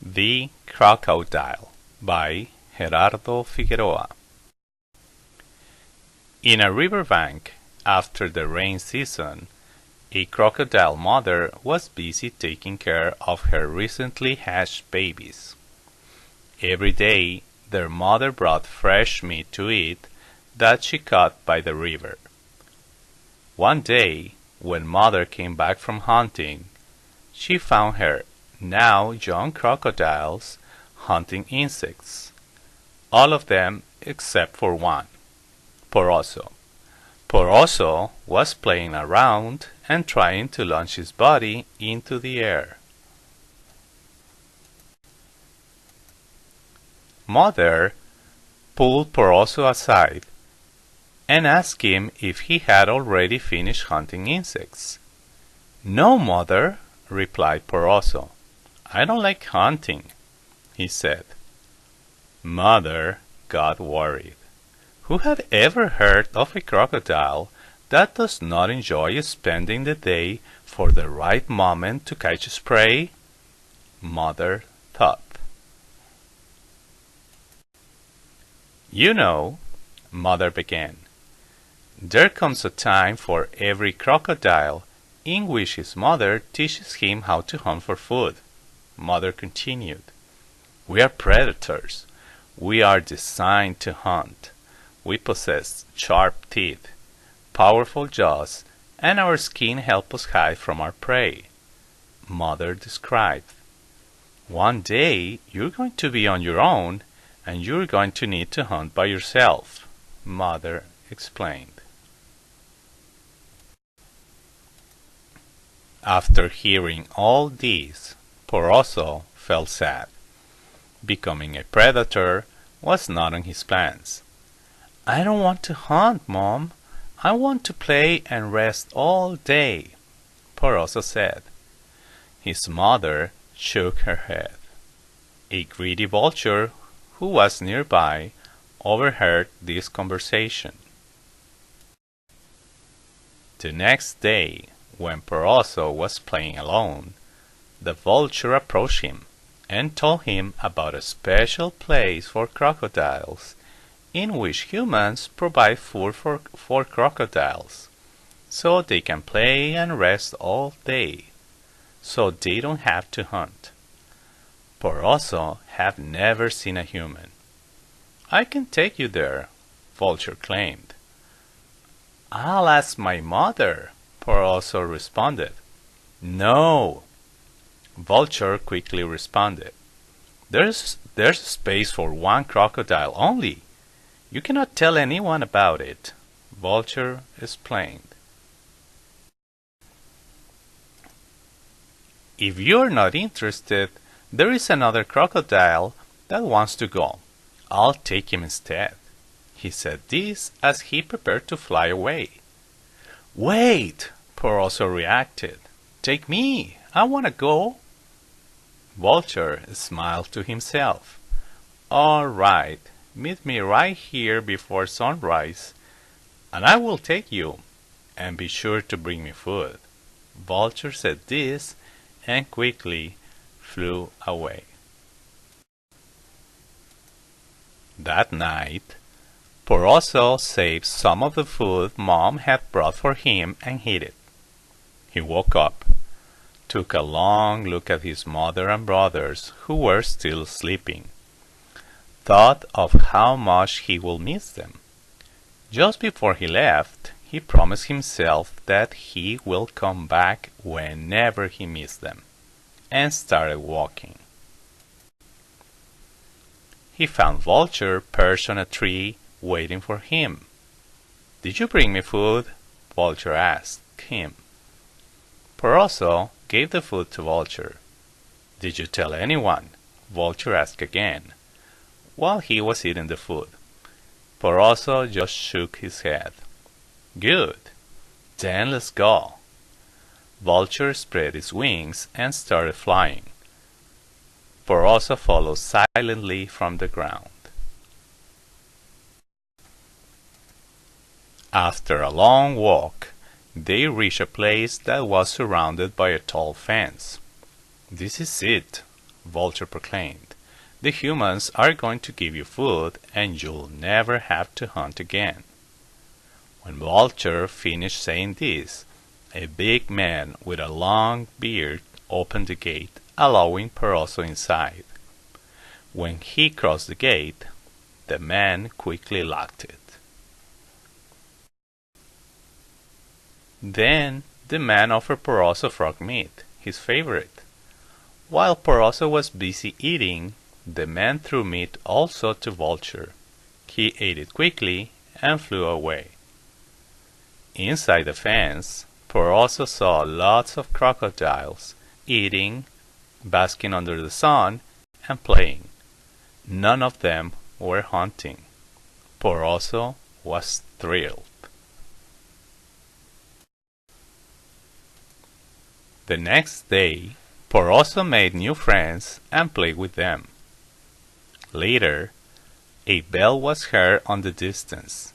The CroCOWdile by Gerardo Figueroa. In a riverbank, after the rain season, a crocodile mother was busy taking care of her recently hatched babies. Every day, their mother brought fresh meat to eat that she caught by the river. One day, when mother came back from hunting, she found her now young crocodiles hunting insects, all of them except for one, Poroso. Poroso was playing around and trying to launch his body into the air. Mother pulled Poroso aside and asked him if he had already finished hunting insects. "No, mother," replied Poroso. "I don't like hunting," he said. Mother got worried. Who had ever heard of a crocodile that does not enjoy spending the day for the right moment to catch its prey? Mother thought. "You know," Mother began, "there comes a time for every crocodile in which his mother teaches him how to hunt for food." Mother continued, "We are predators. We are designed to hunt. We possess sharp teeth, powerful jaws, and our skin helps us hide from our prey." Mother described, "One day you're going to be on your own and you're going to need to hunt by yourself." Mother explained. After hearing all this, Poroso felt sad. Becoming a predator was not on his plans. "I don't want to hunt, Mom. I want to play and rest all day," Poroso said. His mother shook her head. A greedy vulture who was nearby overheard this conversation. The next day, when Poroso was playing alone, the vulture approached him and told him about a special place for crocodiles in which humans provide food for crocodiles, so they can play and rest all day, so they don't have to hunt. Poroso had never seen a human. "I can take you there," Vulture claimed. "I'll ask my mother," Poroso responded. "No," Vulture quickly responded. There's space for one crocodile only. You cannot tell anyone about it," Vulture explained. "If you're not interested, there is another crocodile that wants to go. I'll take him instead." He said this as he prepared to fly away. "Wait!" Poroso reacted. "Take me! I want to go." Vulture smiled to himself. "All right, meet me right here before sunrise, and I will take you. And be sure to bring me food." Vulture said this and quickly flew away. That night, Poroso saved some of the food Mom had brought for him and hid it. He woke up, took a long look at his mother and brothers who were still sleeping, thought of how much he will miss them. Just before he left, he promised himself that he will come back whenever he missed them, and started walking. He found Vulture perched on a tree waiting for him. "Did you bring me food?" Vulture asked him. Poroso gave the food to Vulture. "Did you tell anyone?" Vulture asked again, while he was eating the food. Poroso just shook his head. "Good. Then let's go." Vulture spread his wings and started flying. Poroso followed silently from the ground. After a long walk, they reached a place that was surrounded by a tall fence. "This is it," Vulture proclaimed. The humans are going to give you food and you'll never have to hunt again. When Vulture finished saying this, a big man with a long beard opened the gate, allowing Peroso inside. When he crossed the gate, the man quickly locked it. Then the man offered Peroso frog meat, his favorite. While Peroso was busy eating, the man threw meat also to Vulture. He ate it quickly and flew away. Inside the fence, Peroso saw lots of crocodiles eating, basking under the sun, and playing. None of them were hunting. Peroso was thrilled. The next day, Peroso made new friends and played with them. Later, a bell was heard on the distance.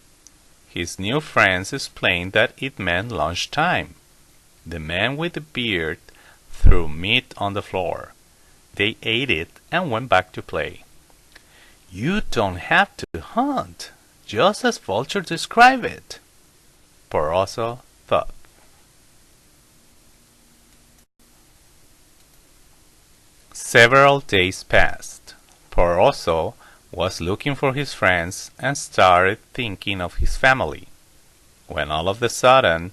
His new friends explained that it meant lunchtime. The man with the beard threw meat on the floor. They ate it and went back to play. You don't have to hunt, just as Vulture described it, Peroso thought. Several days passed. Peroso was looking for his friends and started thinking of his family, when all of a sudden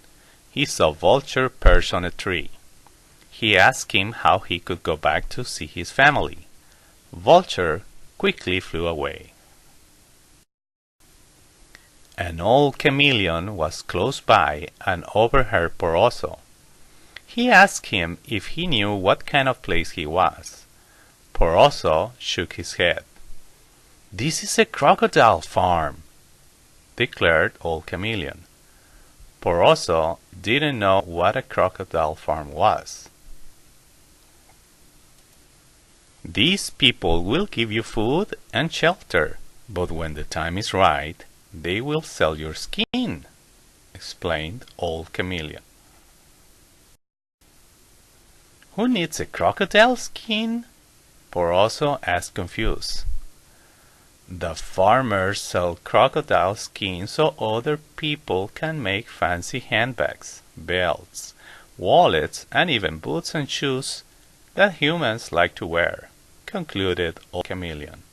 he saw Vulture perched on a tree. He asked him how he could go back to see his family. Vulture quickly flew away. An old chameleon was close by and overheard Peroso. He asked him if he knew what kind of place he was. Peroso shook his head. This is a crocodile farm, declared Old Chameleon. Peroso didn't know what a crocodile farm was. These people will give you food and shelter, but when the time is right, they will sell your skin, explained Old Chameleon. Who needs a crocodile skin? Peroso asked confused. The farmers sell crocodile skin so other people can make fancy handbags, belts, wallets, and even boots and shoes that humans like to wear, concluded Old Chameleon.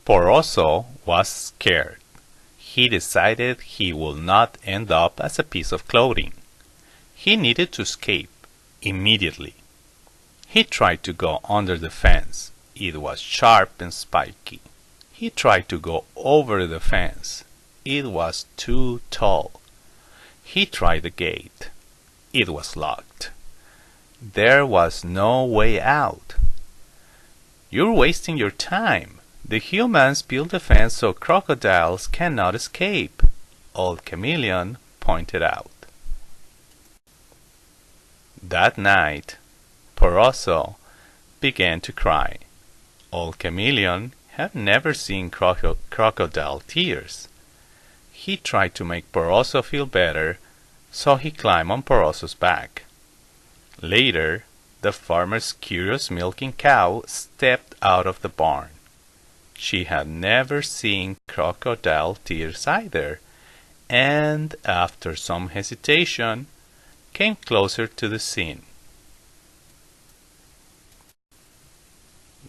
Peroso was scared. He decided he would not end up as a piece of clothing. He needed to escape immediately. He tried to go under the fence. It was sharp and spiky. He tried to go over the fence. It was too tall. He tried the gate. It was locked. There was no way out. You're wasting your time. The humans built the fence so crocodiles cannot escape, Old Chameleon pointed out. That night, Peroso began to cry. Old Chameleon had never seen crocodile tears. He tried to make Peroso feel better, so he climbed on Peroso's back. Later, the farmer's curious milking cow stepped out of the barn. She had never seen crocodile tears either, and after some hesitation, came closer to the scene.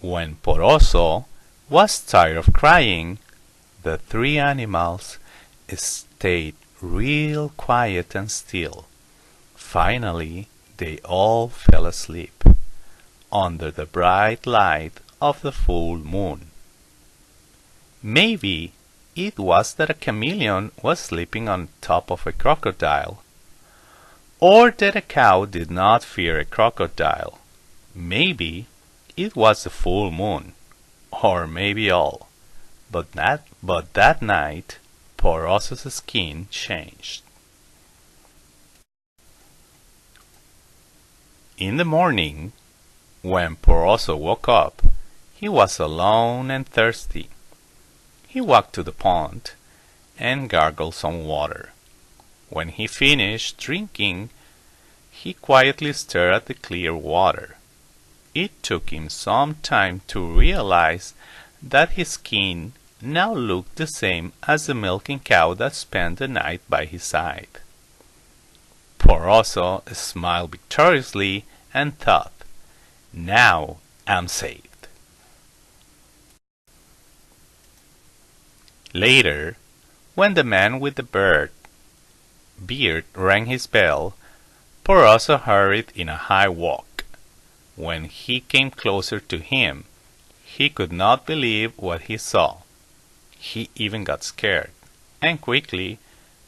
When Peroso was tired of crying, the three animals stayed real quiet and still. Finally, they all fell asleep under the bright light of the full moon. Maybe it was that a chameleon was sleeping on top of a crocodile, or that a cow did not fear a crocodile. Maybe it was the full moon, or maybe all. But that night, Peroso's skin changed. In the morning, when Peroso woke up, he was alone and thirsty. He walked to the pond and gargled some water. When he finished drinking, He quietly stared at the clear water. It took him some time to realize that his skin now looked the same as the milking cow that spent the night by his side. Poor Oso smiled victoriously and thought, "Now I'm saved." Later, when the man with the beard rang his bell, poor Oso hurried in a high walk. When he came closer to him, he could not believe what he saw. He even got scared and quickly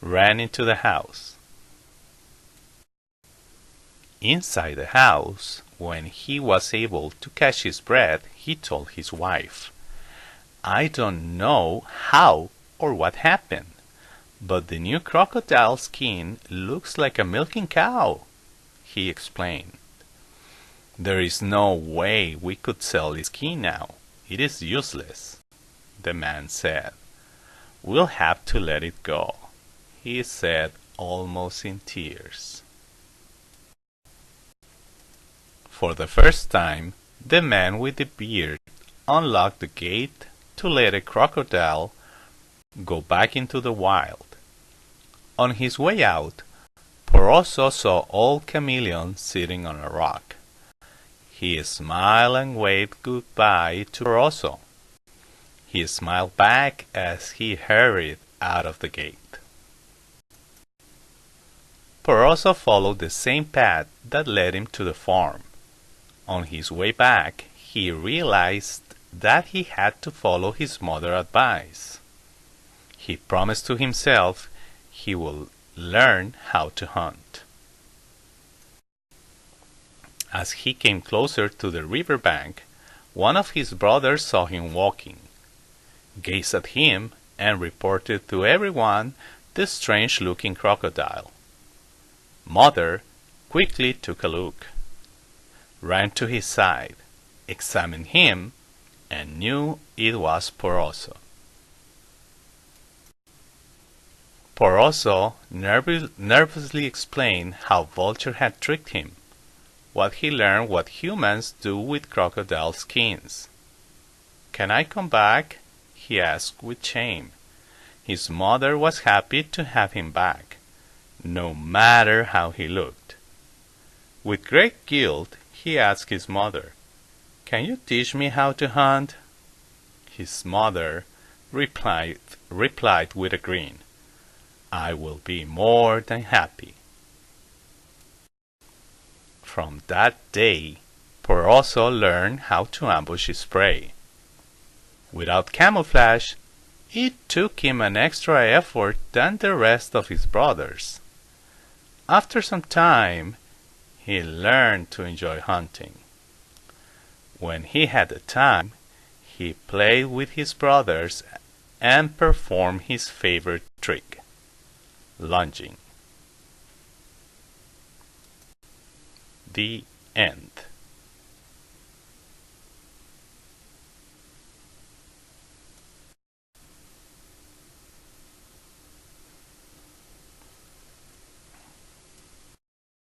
ran into the house. Inside the house, when he was able to catch his breath, he told his wife, "I don't know how or what happened, but the new crocodile skin looks like a milking cow," he explained. "There is no way we could sell this skin now. It is useless," the man said. "We'll have to let it go," he said, almost in tears. For the first time, the man with the beard unlocked the gate to let a crocodile go back into the wild. On his way out, poor Oso saw old Chameleon sitting on a rock. He smiled and waved goodbye to poor Oso. He smiled back as he hurried out of the gate. Poor Oso followed the same path that led him to the farm. On his way back, he realized that he had to follow his mother's advice. He promised to himself he would learn how to hunt. As he came closer to the riverbank, one of his brothers saw him walking, gazed at him, and reported to everyone the strange-looking crocodile. Mother quickly took a look, ran to his side, examined him, and knew it was poor Oso. Poor Oso nervously explained how Vulture had tricked him, what he learned what humans do with crocodile skins. "Can I come back?" he asked with shame. His mother was happy to have him back, no matter how he looked. With great guilt, he asked his mother, "Can you teach me how to hunt?" His mother replied with a grin, "I will be more than happy." From that day, poor Oso learned how to ambush his prey. Without camouflage, it took him an extra effort than the rest of his brothers. After some time, he learned to enjoy hunting. When he had the time, he played with his brothers and performed his favorite trick, lunging. The end.